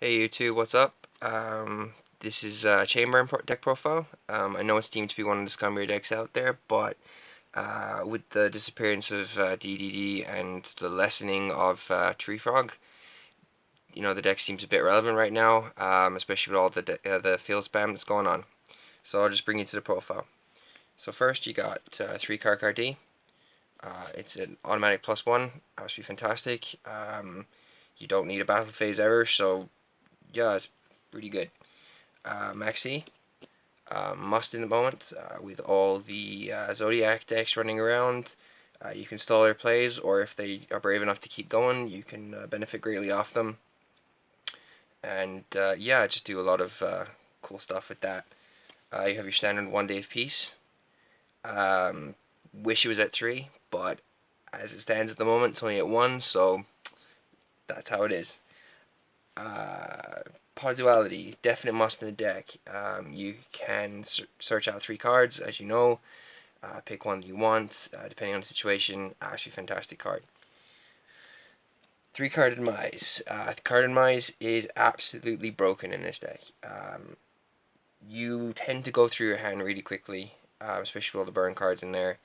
Hey YouTube, what's up? This is Chamber deck profile. I know it's deemed to be one of the scummier decks out there, but with the disappearance of DDD and the lessening of Tree Frog, the deck seems a bit relevant right now, especially with all the field spam that's going on. So I'll just bring you to the profile. So first you got 3 card D. It's an automatic +1, absolutely fantastic. You don't need a battle phase ever, so yeah, it's pretty good. Maxi, must in the moment with all the Zodiac decks running around. You can stall their plays, or if they are brave enough to keep going, you can benefit greatly off them. And yeah, just do a lot of cool stuff with that. You have your standard 1 day of peace. Wish it was at 3, but as it stands at the moment, it's only at 1, so that's how it is. Pod Duality, definite must in the deck. You can search out 3 cards, as you know. Pick one that you want, depending on the situation. Actually, fantastic card. 3 card Demise. Card Demise is absolutely broken in this deck. You tend to go through your hand really quickly, especially with all the burn cards in there.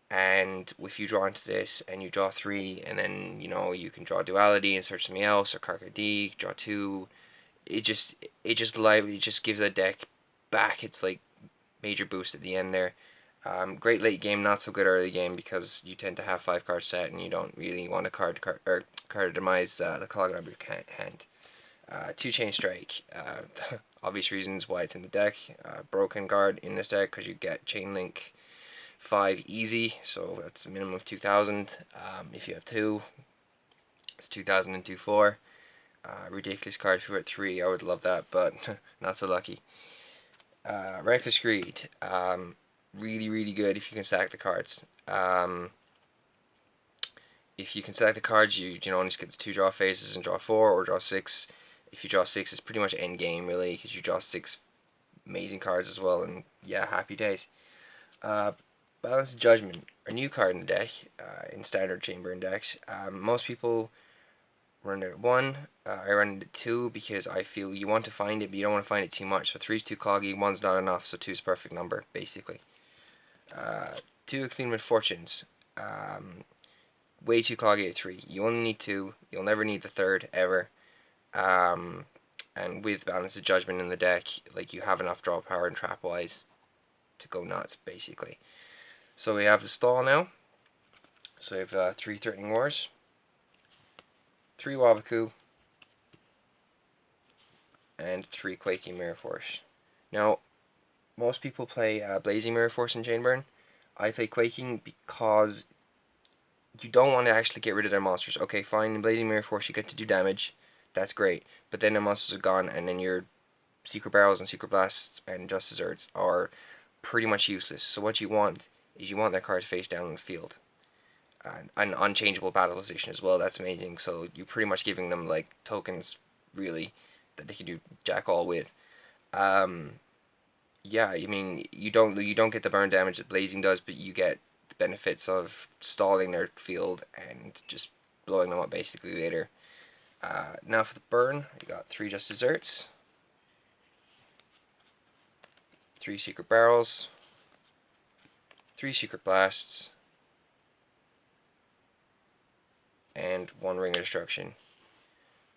And if you draw into this and you draw 3, and then you can draw Duality and search something else, or Karka D, draw 2. It just gives that deck back its like major boost at the end there. Great late game, not so good early game because you tend to have 5 card set and you don't really want to card demise the clog of your hand. 2 Chain Strike, obvious reasons why it's in the deck. Broken card in this deck because you get Chain Link 5 easy, so that's a minimum of 2,000. If you have 2, it's 2,000 and 2/4. Ridiculous card if you were at 3. I would love that, but not so lucky. Reckless Greed. Really, really good if you can stack the cards. If you can stack the cards, you only skip the 2 draw phases and draw 4 or draw 6. If you draw 6, it's pretty much end game really, because you draw 6 amazing cards as well, and yeah, happy days. Balance of Judgment, a new card in the deck, in standard chamber decks. Most people run it at 1. I run it at 2 because I feel you want to find it, but you don't want to find it too much. So 3's too cloggy, 1's not enough, so 2's perfect number, basically. 2 Accumulated Fortunes. Way too cloggy at 3. You only need 2. You'll never need the 3rd, ever. And with Balance of Judgment in the deck, like, you have enough draw power and trap-wise to go nuts, basically. So we have the stall now. So we have 3 Threatening Wars, 3 Waboku, and 3 Quaking Mirror Force. Now, most people play Blazing Mirror Force in Chainburn. I play Quaking because you don't want to actually get rid of their monsters. Okay, fine, in Blazing Mirror Force you get to do damage. That's great. But then their monsters are gone, and then your Secret Barrels and Secret Blasts and Just Desserts are pretty much useless. So what you want is you want their cards face down in the field. An unchangeable battle position as well, that's amazing. So you're pretty much giving them like tokens, really, that they can do jack all with. Yeah, I mean you don't get the burn damage that Blazing does, but you get the benefits of stalling their field and just blowing them up basically later. Now for the burn, you got 3 Just Desserts, 3 Secret Barrels, 3 Secret Blasts, and 1 Ring of Destruction.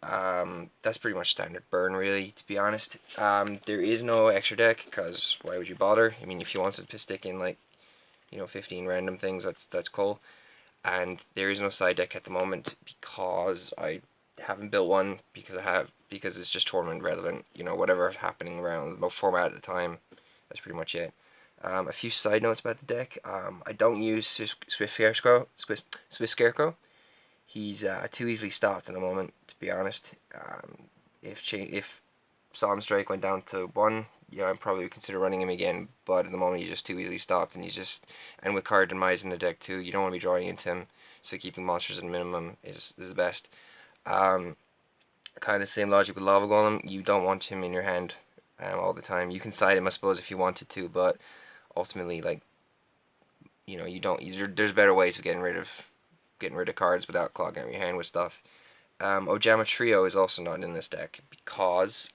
That's pretty much standard burn, really, to be honest. There is no extra deck, because why would you bother? I mean, if you wanted to stick in, like, 15 random things, that's cool. And there is no side deck at the moment, because I haven't built one, because it's just tournament relevant. Whatever's happening around the format at the time, that's pretty much it. A few side notes about the deck. I don't use Swift Scarecrow. He's too easily stopped at the moment, to be honest. If Solemn Strike went down to 1, I'd probably consider running him again. But at the moment, he's just too easily stopped, and with card demise in the deck too, you don't want to be drawing into him. So keeping monsters at a minimum is the best. Kind of same logic with Lava Golem. You don't want him in your hand all the time. You can side him, I suppose, if you wanted to, but ultimately, like, you don't. There's better ways of getting rid of cards without clogging up your hand with stuff. Ojama Trio is also not in this deck because,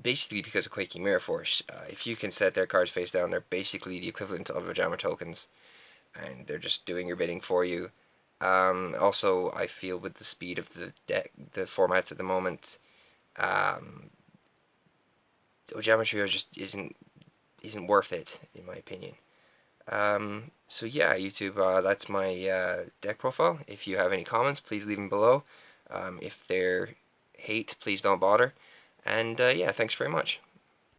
basically because of Quaking Mirror Force. If you can set their cards face down, they're basically the equivalent of Ojama tokens, and they're just doing your bidding for you. Also, I feel with the speed of the deck, the formats at the moment, Ojama Trio just isn't worth it in my opinion. So yeah, YouTube, that's my deck profile. If you have any comments, please leave them below. If they're hate, please don't bother. And yeah, thanks very much.